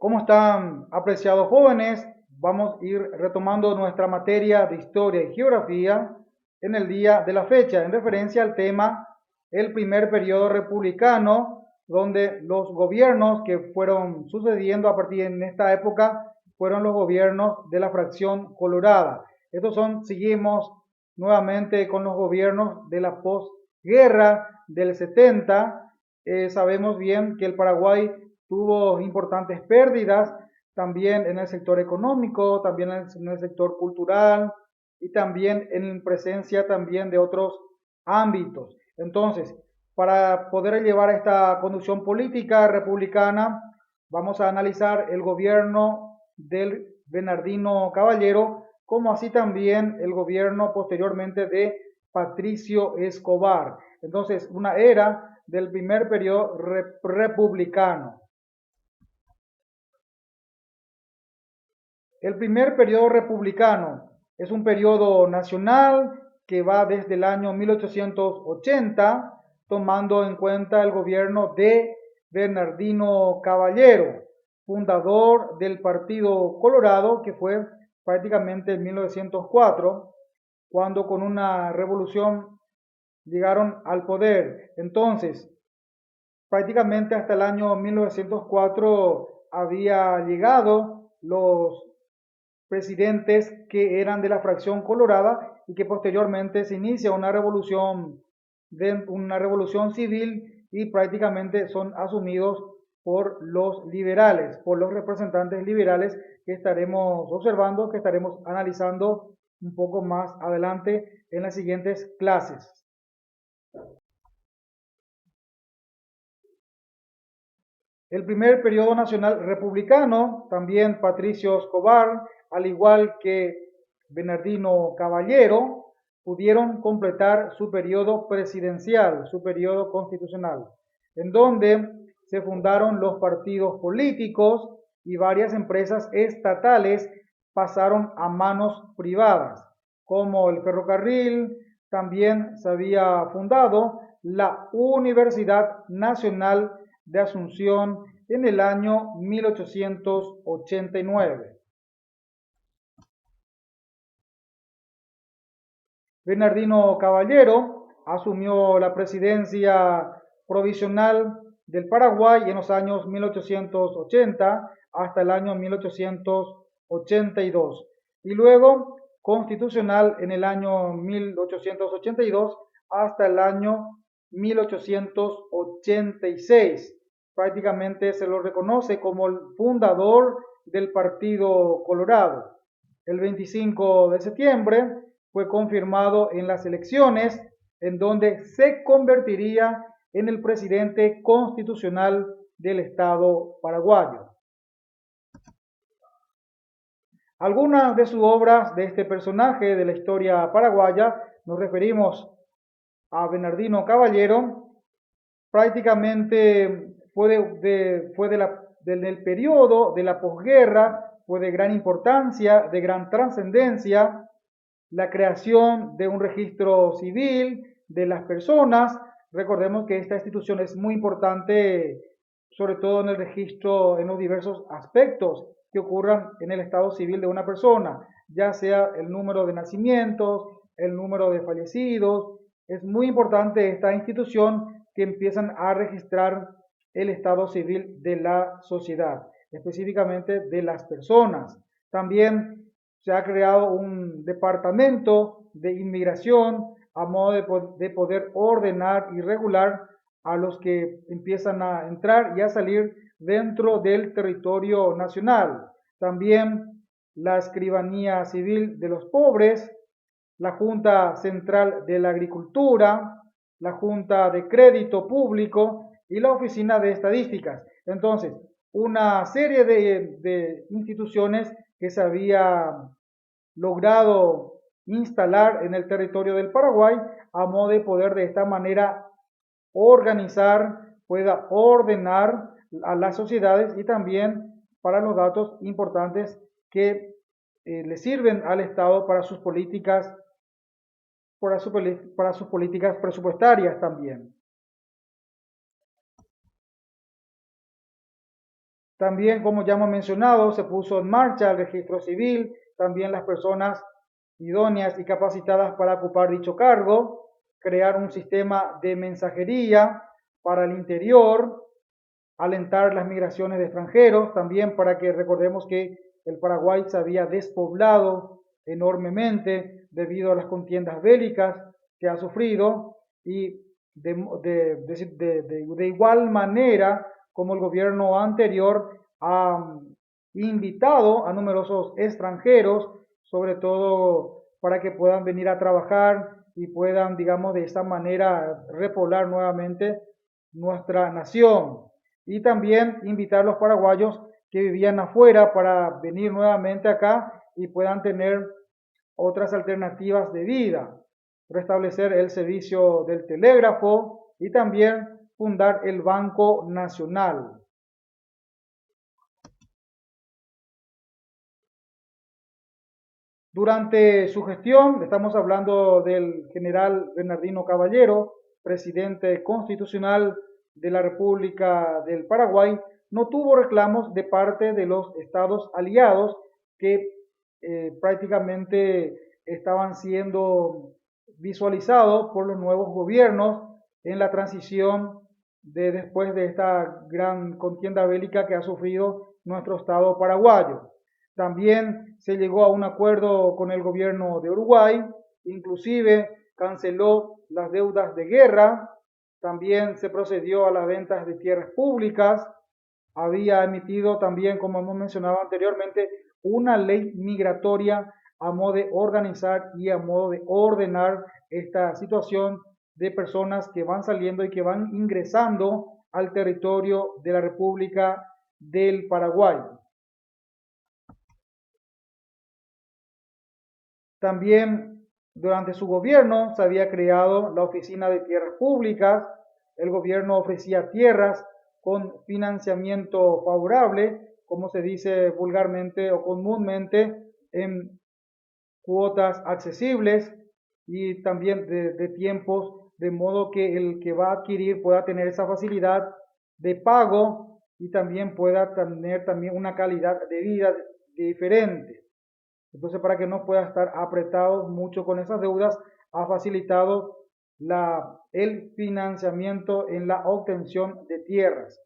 ¿Cómo están, apreciados jóvenes? Vamos a ir retomando nuestra materia de historia y geografía en el día de la fecha, en referencia al tema el primer periodo republicano, donde los gobiernos que fueron sucediendo a partir de esta época fueron los gobiernos de la fracción colorada. Seguimos nuevamente con los gobiernos de la posguerra del 70. Sabemos bien que el Paraguay tuvo importantes pérdidas también en el sector económico, también en el sector cultural y también en presencia también de otros ámbitos. Entonces, para poder llevar esta conducción política republicana, vamos a analizar el gobierno del Bernardino Caballero, como así también el gobierno posteriormente de Patricio Escobar. Entonces, una era del primer periodo republicano. El primer periodo republicano es un periodo nacional que va desde el año 1880, tomando en cuenta el gobierno de Bernardino Caballero, fundador del Partido Colorado, que fue prácticamente en 1904, cuando con una revolución llegaron al poder. Entonces, prácticamente hasta el año 1904 había llegado los presidentes que eran de la fracción colorada y que posteriormente se inicia una revolución civil y prácticamente son asumidos por los liberales, por los representantes liberales que estaremos observando, que estaremos analizando un poco más adelante en las siguientes clases. El primer periodo nacional republicano, también Patricio Escobar, al igual que Bernardino Caballero, pudieron completar su periodo presidencial, su periodo constitucional, en donde se fundaron los partidos políticos y varias empresas estatales pasaron a manos privadas, como el ferrocarril. También se había fundado la Universidad Nacional de Asunción en el año 1889. Bernardino Caballero asumió la presidencia provisional del Paraguay en los años 1880 hasta el año 1882 y luego constitucional en el año 1882 hasta el año 1886. Prácticamente se lo reconoce como el fundador del Partido Colorado. El 25 de septiembre fue confirmado en las elecciones en donde se convertiría en el presidente constitucional del Estado paraguayo. Algunas de sus obras de este personaje de la historia paraguaya, nos referimos a Bernardino Caballero, prácticamente del periodo de la posguerra, fue de gran importancia, de gran trascendencia, la creación de un registro civil de las personas. Recordemos que esta institución es muy importante, sobre todo en el registro, en los diversos aspectos que ocurran en el estado civil de una persona, ya sea el número de nacimientos, el número de fallecidos. Es muy importante esta institución que empiezan a registrar el estado civil de la sociedad, específicamente de las personas. También se ha creado un departamento de inmigración a modo de poder ordenar y regular a los que empiezan a entrar y a salir dentro del territorio nacional. También la escribanía civil de los pobres, la Junta Central de la Agricultura, la Junta de Crédito Público y la Oficina de Estadísticas. Entonces, una serie de instituciones que se había logrado instalar en el territorio del Paraguay a modo de poder de esta manera organizar, pueda ordenar a las sociedades y también para los datos importantes que le sirven al Estado para sus políticas, para sus políticas presupuestarias también. También, como ya hemos mencionado, se puso en marcha el registro civil, también las personas idóneas y capacitadas para ocupar dicho cargo, crear un sistema de mensajería para el interior, alentar las migraciones de extranjeros, también para que recordemos que el Paraguay se había despoblado enormemente debido a las contiendas bélicas que ha sufrido y de igual manera como el gobierno anterior ha invitado a numerosos extranjeros, sobre todo para que puedan venir a trabajar y puedan, digamos, de esta manera repoblar nuevamente nuestra nación. Y también invitar a los paraguayos que vivían afuera para venir nuevamente acá y puedan tener otras alternativas de vida, restablecer el servicio del telégrafo y también fundar el Banco Nacional. Durante su gestión, estamos hablando del general Bernardino Caballero, presidente constitucional de la República del Paraguay, no tuvo reclamos de parte de los estados aliados que prácticamente estaban siendo visualizados por los nuevos gobiernos en la transición de después de esta gran contienda bélica que ha sufrido nuestro estado paraguayo. También se llegó a un acuerdo con el gobierno de Uruguay, inclusive canceló las deudas de guerra, también se procedió a las ventas de tierras públicas, había emitido también, como hemos mencionado anteriormente, una ley migratoria a modo de organizar y a modo de ordenar esta situación de personas que van saliendo y que van ingresando al territorio de la República del Paraguay. También durante su gobierno se había creado la Oficina de Tierras Públicas, el gobierno ofrecía tierras con financiamiento favorable, como se dice vulgarmente o comúnmente, en cuotas accesibles y también de tiempos, de modo que el que va a adquirir pueda tener esa facilidad de pago y también pueda tener también una calidad de vida diferente. Entonces, para que no pueda estar apretado mucho con esas deudas, ha facilitado el financiamiento en la obtención de tierras.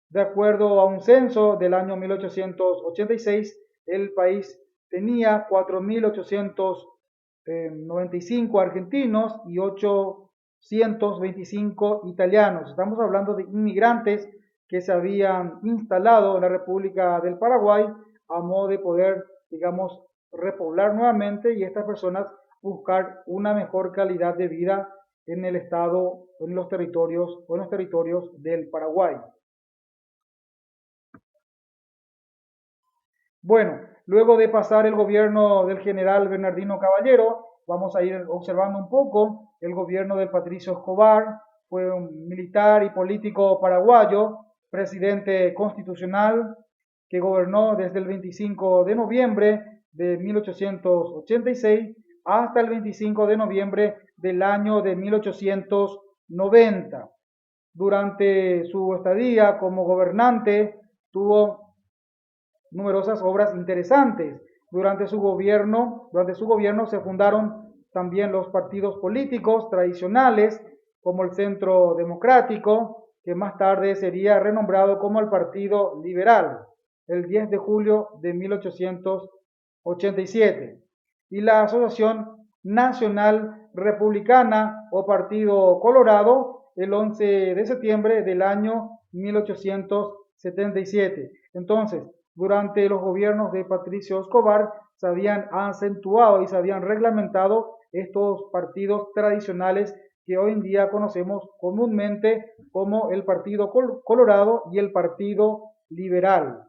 De acuerdo a un censo del año 1886, el país tenía 4.895 argentinos y 825 italianos. Estamos hablando de inmigrantes que se habían instalado en la República del Paraguay a modo de poder, digamos, repoblar nuevamente y estas personas buscar una mejor calidad de vida en el estado, en los territorios del Paraguay. Bueno, luego de pasar el gobierno del general Bernardino Caballero, vamos a ir observando un poco el gobierno de Patricio Escobar, fue un militar y político paraguayo, presidente constitucional, que gobernó desde el 25 de noviembre de 1886 hasta el 25 de noviembre del año de 1890. Durante su estadía como gobernante tuvo numerosas obras interesantes. Durante su gobierno se fundaron también los partidos políticos tradicionales, como el Centro Democrático, que más tarde sería renombrado como el Partido Liberal, el 10 de julio de 1887, y la Asociación Nacional Republicana o Partido Colorado, el 11 de septiembre del año 1877. Entonces, durante los gobiernos de Patricio Escobar se habían acentuado y se habían reglamentado estos partidos tradicionales que hoy en día conocemos comúnmente como el Partido Colorado y el Partido Liberal.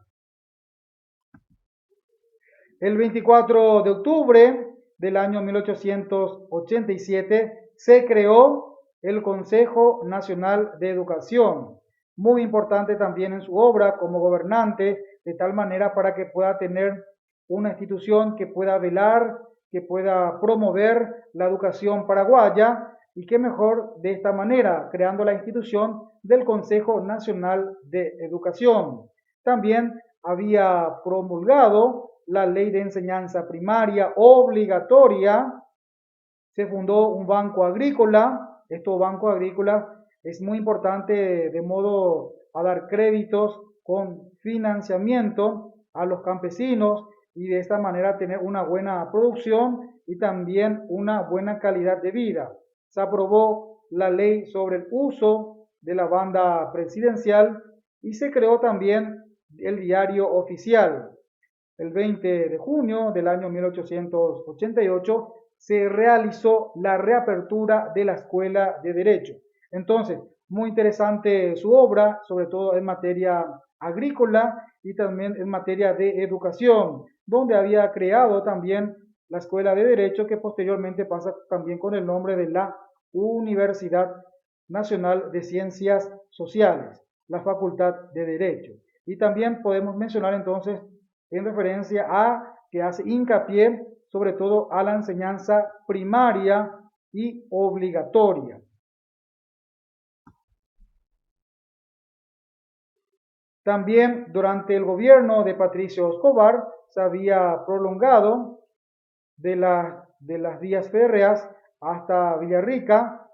El 24 de octubre del año 1887 se creó el Consejo Nacional de Educación, muy importante también en su obra como gobernante, de tal manera para que pueda tener una institución que pueda velar, que pueda promover la educación paraguaya y qué mejor de esta manera, creando la institución del Consejo Nacional de Educación. También había promulgado la ley de enseñanza primaria obligatoria. Se fundó un banco agrícola. Este banco agrícola es muy importante de modo a dar créditos con financiamiento a los campesinos y de esta manera tener una buena producción y también una buena calidad de vida. Se aprobó la ley sobre el uso de la banda presidencial y se creó también el diario oficial. El 20 de junio del año 1888 se realizó la reapertura de la Escuela de Derecho. Entonces, muy interesante su obra, sobre todo en materia agrícola y también en materia de educación, donde había creado también la Escuela de Derecho, que posteriormente pasa también con el nombre de la Universidad Nacional de Ciencias Sociales, la Facultad de Derecho. Y también podemos mencionar entonces en referencia a que hace hincapié sobre todo a la enseñanza primaria y obligatoria. También durante el gobierno de Patricio Escobar se había prolongado de las vías férreas hasta Villarrica,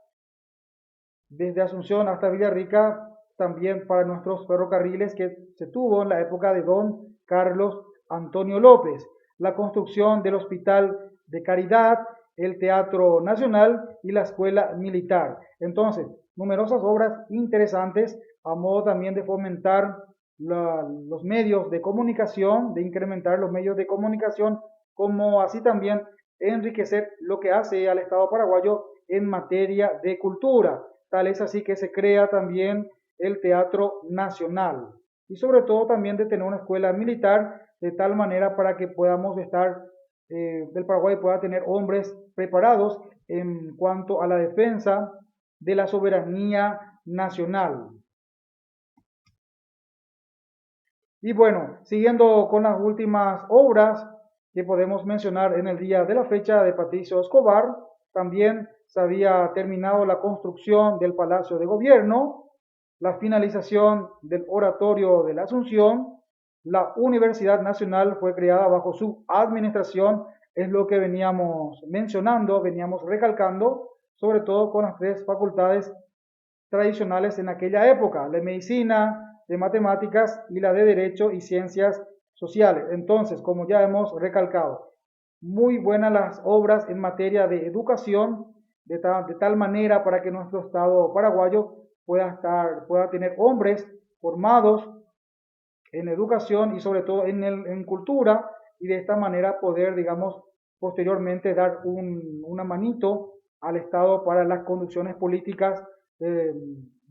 desde Asunción hasta Villarrica, también para nuestros ferrocarriles que se tuvo en la época de don Carlos Antonio López, la construcción del Hospital de Caridad, el Teatro Nacional y la Escuela Militar. Entonces, numerosas obras interesantes a modo también de fomentar los medios de comunicación, de incrementar los medios de comunicación, como así también enriquecer lo que hace al Estado paraguayo en materia de cultura. Tal es así que se crea también el Teatro Nacional y sobre todo también de tener una escuela militar de tal manera para que podamos estar, el Paraguay pueda tener hombres preparados en cuanto a la defensa de la soberanía nacional. Y bueno, siguiendo con las últimas obras que podemos mencionar en el día de la fecha de Patricio Escobar, también se había terminado la construcción del Palacio de Gobierno, la finalización del Oratorio de la Asunción, la Universidad Nacional fue creada bajo su administración, es lo que veníamos mencionando, veníamos recalcando, sobre todo con las tres facultades tradicionales en aquella época, la de medicina, de matemáticas y la de derecho y ciencias sociales. Entonces, como ya hemos recalcado, muy buenas las obras en materia de educación, de tal manera para que nuestro Estado paraguayo pueda tener hombres formados en educación y sobre todo en cultura y de esta manera poder, digamos, posteriormente dar una manito al Estado para las conducciones políticas eh,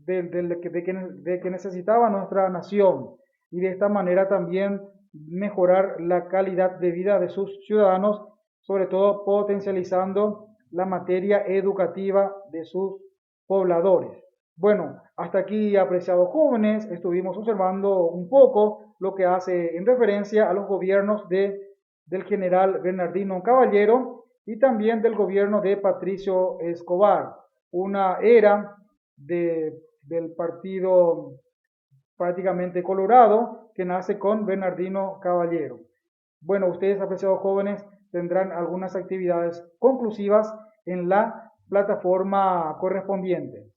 de que necesitaba nuestra nación y de esta manera también mejorar la calidad de vida de sus ciudadanos, sobre todo potencializando la materia educativa de sus pobladores. Bueno, hasta aquí, apreciados jóvenes, estuvimos observando un poco lo que hace en referencia a los gobiernos del general Bernardino Caballero y también del gobierno de Patricio Escobar, una era del partido prácticamente colorado que nace con Bernardino Caballero. Bueno, ustedes, apreciados jóvenes, tendrán algunas actividades conclusivas en la plataforma correspondiente.